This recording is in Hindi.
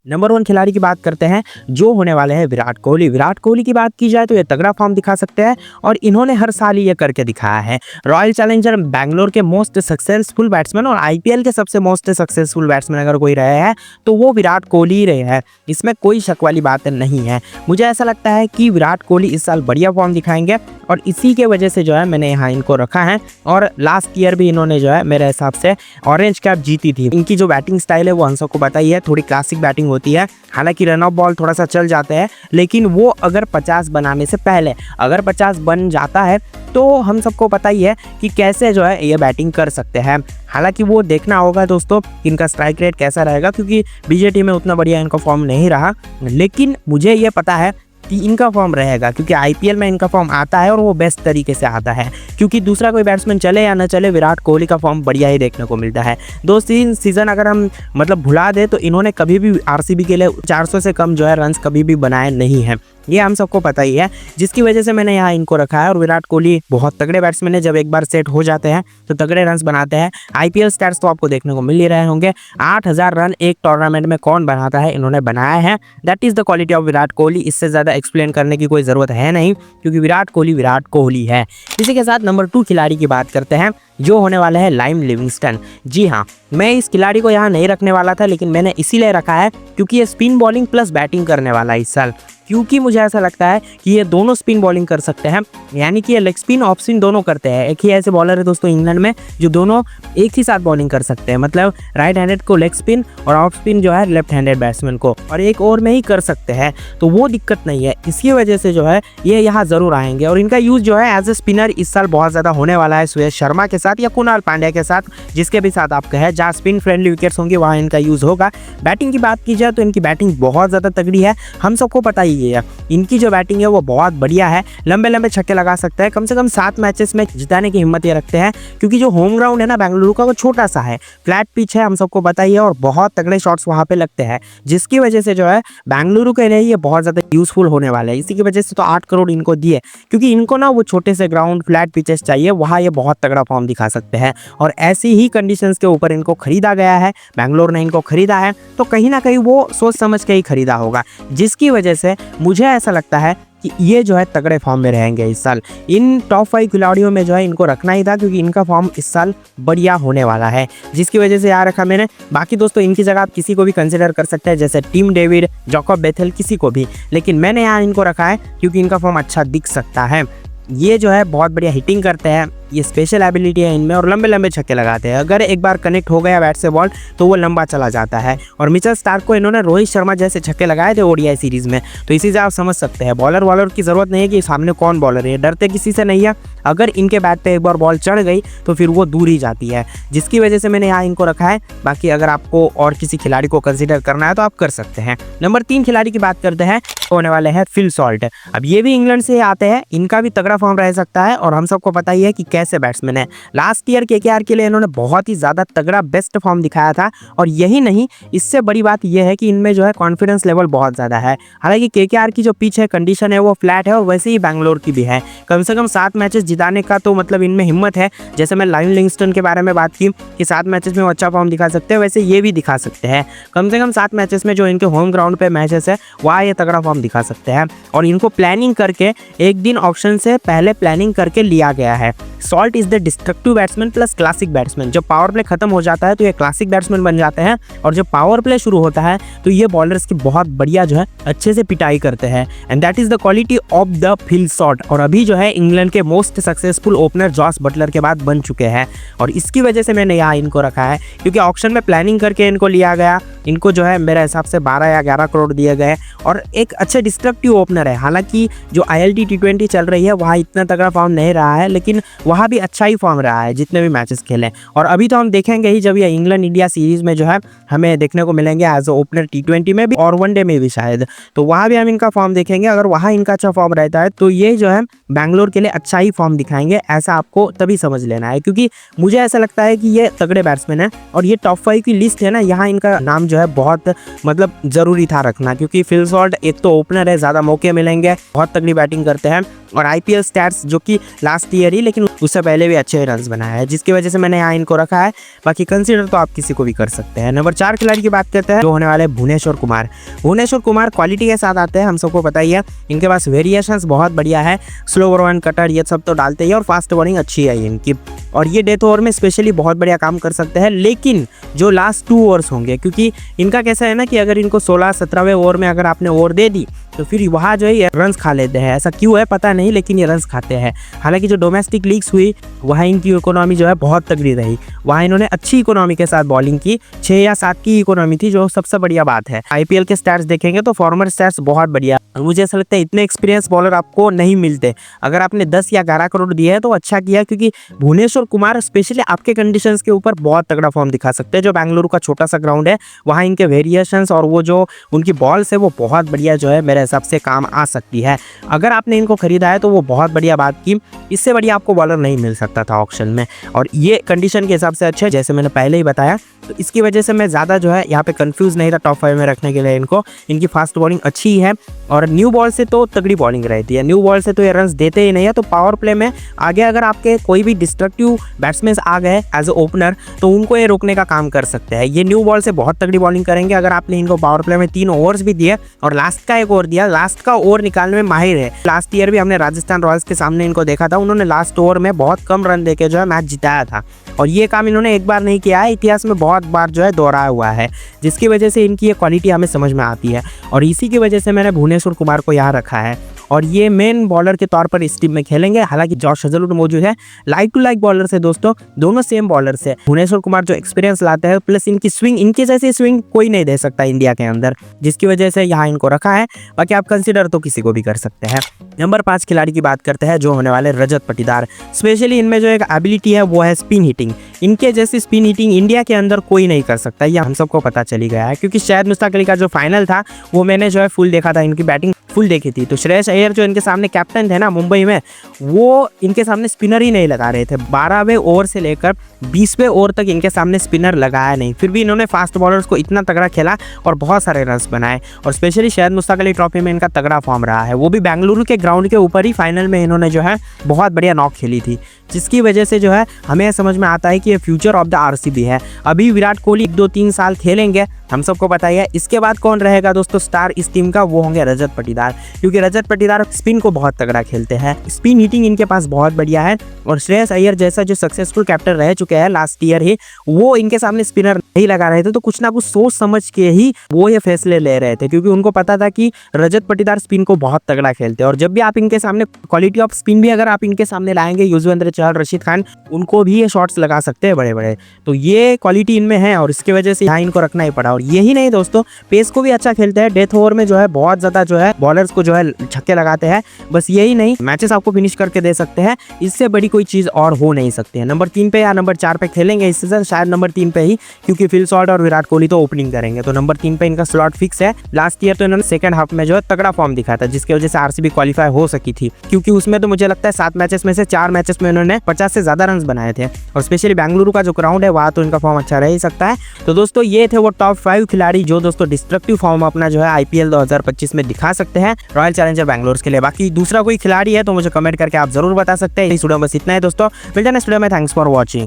नंबर 1 खिलाड़ी की बात करते हैं जो होने वाले हैं विराट कोहली। विराट कोहली की बात की जाए तो ये तगड़ा फॉर्म दिखा सकते हैं और इन्होंने हर साल ये करके दिखाया है। रॉयल चैलेंजर बैंगलोर के मोस्ट सक्सेसफुल बैट्समैन और आईपीएल के सबसे मोस्ट सक्सेसफुल बैट्समैन अगर कोई रहे हैं तो वो विराट कोहली ही रहे हैं, इसमें कोई शक वाली बात नहीं है। मुझे ऐसा लगता है कि विराट कोहली इस साल बढ़िया फॉर्म दिखाएंगे और इसी के वजह से जो है मैंने यहाँ इनको रखा है। और लास्ट ईयर भी इन्होंने जो है मेरे हिसाब से ऑरेंज कैप जीती थी। इनकी जो बैटिंग स्टाइल है वो हम सबको पता ही है, थोड़ी क्लासिक बैटिंग होती है। हालांकि रन ऑफ बॉल थोड़ा सा चल जाते हैं, लेकिन वो अगर 50 बनाने से पहले अगर 50 बन जाता है तो हम सबको पता ही है कि कैसे जो है ये बैटिंग कर सकते हैं। हालांकि वो देखना होगा दोस्तों इनका स्ट्राइक रेट कैसा रहेगा, क्योंकि बीजेटी में उतना बढ़िया इनका फॉर्म नहीं रहा। लेकिन मुझे ये पता है कि इनका फॉर्म रहेगा, क्योंकि आईपीएल में इनका फॉर्म आता है और वो बेस्ट तरीके से आता है। क्योंकि दूसरा कोई बैट्समैन चले या ना चले, विराट कोहली का फॉर्म बढ़िया ही देखने को मिलता है। 2-3 सीजन अगर हम भुला दे तो इन्होंने कभी भी आरसीबी के लिए 400 से कम जो है रन्स कभी भी बनाए नहीं हैं, ये हम सबको पता ही है। जिसकी वजह से मैंने यहाँ इनको रखा है। और विराट कोहली बहुत तगड़े बैट्समैन है, जब एक बार सेट हो जाते हैं तो तगड़े रन्स बनाते हैं। आईपीएल स्टैट्स तो आपको देखने को मिल ही रहे होंगे। 8000 रन एक टूर्नामेंट में कौन बनाता है, इन्होंने बनाया है। That is the quality of Virat Kohli. इससे ज़्यादा एक्सप्लेन करने की कोई ज़रूरत है नहीं, क्योंकि विराट कोहली है। इसी के साथ नंबर 2 खिलाड़ी की बात करते हैं जो होने वाले हैं लाइम लिविंगस्टन। जी हाँ, मैं इस खिलाड़ी को यहाँ नहीं रखने वाला था, लेकिन मैंने इसीलिए रखा है क्योंकि ये स्पिन बॉलिंग प्लस बैटिंग करने वाला है इस साल। क्योंकि मुझे ऐसा लगता है कि ये दोनों स्पिन बॉलिंग कर सकते हैं, यानी कि ये लेग स्पिन ऑफ स्पिन दोनों करते हैं। एक ही ऐसे बॉलर है दोस्तों इंग्लैंड में जो दोनों एक ही साथ बॉलिंग कर सकते हैं, मतलब राइट हैंडेड को लेग स्पिन और ऑफ स्पिन जो है लेफ्ट हैंडेड बैट्समैन को, और एक ओवर में ही कर सकते हैं। तो वो दिक्कत नहीं है, इसकी वजह से जो है ये यहाँ ज़रूर आएंगे। और इनका यूज़ जो है एज ए स्पिनर इस साल बहुत ज़्यादा होने वाला है सुयश शर्मा के साथ या कुणाल पांड्या के साथ, जिसके भी साथ आप कहें जहाँ स्पिन फ्रेंडली विकेट्स होंगे वहाँ इनका यूज़ होगा। बैटिंग की बात की जाए तो इनकी बैटिंग बहुत ज़्यादा तगड़ी है, हम सबको पता ही है। इनकी जो बैटिंग है वो बहुत बढ़िया है, लंबे लंबे छक्के लगा सकते हैं। कम से कम 7 मैचेस में जिताने की हिम्मत ये रखते हैं, क्योंकि जो होम ग्राउंड है ना बेंगलुरु का वो छोटा सा है, फ्लैट पिच है, हम सबको पता ही है, और बहुत तगड़े शॉट्स वहाँ पे लगते हैं, जिसकी वजह से जो है बेंगलुरु के लिए ये बहुत ज़्यादा यूजफुल होने वाला है। इसी की वजह से तो 8 करोड़ इनको दिए, क्योंकि इनको ना वो छोटे से ग्राउंड फ्लैट पिचेस चाहिए, वहाँ ये बहुत तगड़ा फॉर्म दिखा सकते हैं। और ऐसी ही कंडीशंस के ऊपर इनको खरीदा गया है, बेंगलोर ने इनको खरीदा है, तो कहीं ना कहीं वो सोच समझ के ही खरीदा होगा, जिसकी वजह से मुझे ऐसा लगता है कि ये जो है तगड़े फॉर्म में रहेंगे इस साल। इन टॉप 5 खिलाड़ियों में जो है इनको रखना ही था, क्योंकि इनका फॉर्म इस साल बढ़िया होने वाला है, जिसकी वजह से यहाँ रखा मैंने। बाकी दोस्तों इनकी जगह आप किसी को भी कंसिडर कर सकते हैं, जैसे टिम डेविड, जैकब बेथेल, किसी को भी, लेकिन मैंने यहाँ इनको रखा है क्योंकि इनका फॉर्म अच्छा दिख सकता है। ये जो है बहुत बढ़िया हिटिंग करते हैं, ये स्पेशल एबिलिटी है इनमें, और लंबे लंबे छक्के लगाते हैं। अगर एक बार कनेक्ट हो गया बैट से बॉल तो वो लंबा चला जाता है। और मिचेल स्टार्क को इन्होंने रोहित शर्मा जैसे छक्के लगाए थे ओडीआई सीरीज में, तो इसी से आप समझ सकते हैं बॉलर की ज़रूरत नहीं है कि सामने कौन बॉलर है, डरते किसी से नहीं है। अगर इनके बैट पे एक बार बॉल चढ़ गई तो फिर वो दूर ही जाती है, जिसकी वजह से मैंने यहाँ इनको रखा है। बाकी अगर आपको और किसी खिलाड़ी को कंसिडर करना है तो आप कर सकते हैं। नंबर 3 खिलाड़ी की बात करते हैं, होने वाले हैं फिल सॉल्ट। अब ये भी इंग्लैंड से आते हैं, इनका भी तगड़ा फॉर्म रह सकता है, और हम सबको पता ही है कि कैसे बैट्समैन है। लास्ट ईयर केकेआर के लिए इन्होंने बहुत ही ज़्यादा तगड़ा बेस्ट फॉर्म दिखाया था, और यही नहीं, इससे बड़ी बात यह है कि इनमें जो है कॉन्फिडेंस लेवल बहुत ज़्यादा है। हालांकि केकेआर की जो पिच है, कंडीशन है, वो फ्लैट है, और वैसे ही बैंगलोर की भी है। कम से कम 7 मैचेस जिताने का तो मतलब इनमें हिम्मत है। जैसे मैं लाइम लिविंगस्टन के बारे में बात की कि 7 मैचेस में वो अच्छा फॉर्म दिखा सकते हैं, वैसे ये भी दिखा सकते हैं। कम से कम 7 मैचेस में जो इनके होम ग्राउंड पे मैचेस है वहाँ ये तगड़ा फॉर्म दिखा सकते हैं। और इनको प्लानिंग करके एक दिन ऑप्शन से पहले प्लानिंग करके लिया गया है। Salt is the destructive batsman plus classic batsman. जब पावर प्ले खत्म हो जाता है तो ये क्लासिक बैट्समैन बन जाते हैं, और जब पावर प्ले शुरू होता है तो ये बॉलर्स की बहुत बढ़िया जो है अच्छे से पिटाई करते हैं। And that is the quality of the Phil Salt. और अभी जो है इंग्लैंड के most successful opener Jos Buttler के बाद बन चुके हैं, और इसकी वजह से मैंने यहाँ इनको रखा है, क्योंकि ऑक्शन में प्लानिंग करके इनको लिया गया। इनको जो है मेरे हिसाब से 12 या 11 करोड़ दिए गए, और एक अच्छे डिस्ट्रक्टिव ओपनर है। हालांकि जो ILT T20 चल रही है वहाँ इतना तगड़ा फॉर्म नहीं रहा है, लेकिन वहाँ भी अच्छा ही फॉर्म रहा है जितने भी मैचेस खेले। और अभी तो हम देखेंगे ही जब ये इंग्लैंड इंडिया सीरीज में जो है हमें देखने को मिलेंगे एज ओपनर T20 में भी और वनडे में भी शायद, तो वहाँ भी हम इनका फॉर्म देखेंगे। अगर वहाँ इनका अच्छा फॉर्म रहता है तो ये जो है बैंगलोर के लिए अच्छा ही फॉर्म दिखाएंगे, ऐसा आपको तभी समझ लेना है। क्योंकि मुझे ऐसा लगता है कि ये तगड़े बैट्समैन है, और ये टॉप 5 की लिस्ट है ना, यहाँ इनका नाम जो है बहुत मतलब ज़रूरी था रखना। क्योंकि फिल सॉल्ट एक तो ओपनर है, ज़्यादा मौके मिलेंगे, बहुत तगड़ी बैटिंग करते हैं, और IPL स्टैट्स जो कि लास्ट ईयर ही, लेकिन उससे पहले भी अच्छे रन बनाया है, जिसकी वजह से मैंने यहाँ इनको रखा है। बाकी कंसीडर तो आप किसी को भी कर सकते हैं। नंबर 4 खिलाड़ी की बात करते हैं जो होने वाले भुवनेश्वर कुमार। भुवनेश्वर कुमार क्वालिटी के साथ आते हैं, हम सबको पता ही है। इनके पास वेरिएशंस बहुत बढ़िया है, स्लो वन कटर ये सब तो डालते ही, और फास्ट बॉलिंग अच्छी है इनकी, और ये डेथ ओवर में स्पेशली बहुत बढ़िया काम कर सकते हैं। लेकिन जो लास्ट 2 ओवर्स होंगे, क्योंकि इनका कैसा है ना कि अगर इनको 16-17वें ओवर में अगर आपने ओवर दे दी तो फिर वहाँ जो है ये रन्स खा लेते हैं। ऐसा क्यों है पता नहीं, लेकिन ये रन्स खाते हैं। हालांकि जो डोमेस्टिक लीग्स हुई वहाँ इनकी इकोनॉमी जो है बहुत तगड़ी रही, वहाँ इन्होंने अच्छी इकोनॉमी के साथ बॉलिंग की, 6 या 7 की इकोनॉमी थी, जो सबसे बढ़िया बात है। आईपीएल के स्टैट्स देखेंगे तो फॉर्मर स्टैट्स बहुत बढ़िया, और मुझे ऐसा लगता है इतने एक्सपीरियंस बॉलर आपको नहीं मिलते। अगर आपने 10 या 11 करोड़ दिए है तो अच्छा किया, क्योंकि भुवनेश्वर कुमार स्पेशली आपके कंडीशंस के ऊपर बहुत तगड़ा फॉर्म दिखा सकते हैं। जो बेंगलुरु का छोटा सा ग्राउंड है वहाँ इनके वेरिएशंस और वो जो उनकी बॉल्स है वो बहुत बढ़िया जो है मेरे हिसाब से काम आ सकती है। अगर आपने इनको खरीदा है तो वो बहुत बढ़िया बात की, इससे बढ़िया आपको बॉलर नहीं मिल सकता था ऑक्शन में, और ये कंडीशन के हिसाब से अच्छे है, जैसे मैंने पहले ही बताया। तो इसकी वजह से मैं ज़्यादा जो है यहाँ पे कंफ्यूज नहीं था टॉप 5 में रखने के लिए इनको। इनकी फास्ट बॉलिंग अच्छी है, और न्यू बॉल से तो तगड़ी बॉलिंग रहती है। न्यू बॉल से तो ये रन्स देते ही नहीं है, तो पावर प्ले में आगे अगर आपके कोई भी डिस्ट्रक्टिव बैट्समैन आ गए एज ए ओपनर तो उनको ये रोकने का काम कर सकते हैं। ये न्यू बॉल से बहुत तगड़ी बॉलिंग करेंगे। अगर आपने इनको पावर प्ले में 3 ओवर्स भी दिए और लास्ट का 1 ओवर दिया, लास्ट का ओवर निकालने में माहिर है। लास्ट ईयर भी हमने राजस्थान रॉयल्स के सामने इनको देखा था, उन्होंने लास्ट ओवर में बहुत कम रन देके जो है मैच जिताया था, और ये काम इन्होंने एक बार नहीं किया है, इतिहास में बहुत बार जो है दोहराया हुआ है, जिसकी वजह से इनकी ये क्वालिटी हमें समझ में आती है। और इसी की वजह से मैंने भुवनेश्वर कुमार को यहाँ रखा है, और ये मेन बॉलर के तौर पर इस टीम में खेलेंगे। हालांकि जॉश हेजलवुड मौजूद है, लाइक टू लाइक बॉलर से दोस्तों, दोनों सेम बॉलर से। भुवनेश्वर कुमार जो एक्सपीरियंस लाते हैं, प्लस इनकी स्विंग, इनकी जैसी स्विंग कोई नहीं दे सकता इंडिया के अंदर, जिसकी वजह से यहाँ इनको रखा है। बाकी आप कंसीडर तो किसी को भी कर सकते हैं। नंबर 5 खिलाड़ी की बात करते हैं जो होने वाले रजत पाटीदार। स्पेशली इनमें जो एक एबिलिटी है वो है स्पिन हिटिंग। इनके जैसी स्पिन हिटिंग इंडिया के अंदर कोई नहीं कर सकता, यह हम सबको पता चली गया है, क्योंकि शायद मुश्ताक अली का जो फाइनल था वो मैंने जो है फुल देखा था, इनकी बैटिंग फुल देखी थी। तो श्रेयस अय्यर जो इनके सामने कैप्टन थे ना मुंबई में, वो इनके सामने स्पिनर ही नहीं लगा रहे थे। 12वें ओवर से लेकर 20वें ओवर तक इनके सामने स्पिनर लगाया नहीं, फिर भी इन्होंने फास्ट बॉलर्स को इतना तगड़ा खेला और बहुत सारे रन्स बनाए। और स्पेशली शायद मुश्ताक अली ट्रॉफी में इनका तगड़ा फॉर्म रहा है, वो भी बेंगलुरु के ग्राउंड के ऊपर ही फाइनल में इन्होंने जो है बहुत बढ़िया नॉक खेली थी, जिसकी वजह से जो है हमें समझ में आता है कि ये फ्यूचर ऑफ द आरसीबी है। अभी विराट कोहली 1-2-3 साल खेलेंगे, हम सबको पता ही है। इसके बाद कौन रहेगा दोस्तों स्टार इस टीम का, वो होंगे रजत पाटीदार, क्योंकि रजत पाटीदार स्पिन को बहुत तगड़ा खेलते हैं, स्पिन हिटिंग इनके पास बहुत बढ़िया है। और श्रेयस अय्यर जैसा जो सक्सेसफुल कैप्टन रह चुके हैं लास्ट ईयर ही, वो इनके सामने स्पिनर नहीं लगा रहे थे, तो कुछ ना कुछ सोच समझ के ही वो ये फैसले ले रहे थे, क्योंकि उनको पता था कि रजत पाटीदार स्पिन को बहुत तगड़ा खेलते हैं। और जब भी आप इनके सामने क्वालिटी ऑफ स्पिन भी अगर आप इनके सामने लाएंगे, युजवेंद्र चहल, रशीद खान, उनको भी ये शॉट्स लगा सकते हैं बड़े बड़े, तो ये क्वालिटी इनमें है, और इसकी वजह से यहाँ इनको रखना ही पड़ा। और यही नहीं दोस्तों, पेस को भी अच्छा खेलते हैं, डेथ ओवर में जो है बहुत ज्यादा जो है बॉलर्स को जो है छक्के लगाते हैं। बस यही नहीं, मैचेस आपको फिनिश करके दे सकते हैं, इससे बड़ी कोई चीज और हो नहीं सकती है। नंबर 3 पे या नंबर 4 पे खेलेंगे इस सीजन, शायद नंबर 3 पे ही, क्योंकि फिल सॉल्ट और विराट कोहली तो ओपनिंग करेंगे, तो नंबर 3 पे इनका स्लॉट फिक्स है। लास्ट ईयर तो इन्होंने सेकंड हाफ में जो है तगड़ा फॉर्म दिखाया था, जिसकी वजह से आरसीबी क्वालिफाई हो सकी थी, क्योंकि उसमें तो मुझे लगता है 7 मैचेस में से 4 मैचेस में इन्होंने 50 से ज्यादा रन बनाए थे। और स्पेशली बेंगलुरु का जो ग्राउंड है वहाँ तो इनका फॉर्म अच्छा रह ही सकता है। तो दोस्तों ये थे वो टॉप 5 खिलाड़ी जो दोस्तों डिस्ट्रक्टिव फॉर्म अपना जो है आईपीएल 2025 में दिखा सकते हैं रॉयल चैलेंजर बैंगलोर के लिए। बाकी दूसरा कोई खिलाड़ी है तो मुझे कमेंट करके आप जरूर बता सकते हैं। इस वीडियो में बस इतना है दोस्तों, मिलते हैं नेक्स्ट वीडियो में। Thanks for watching.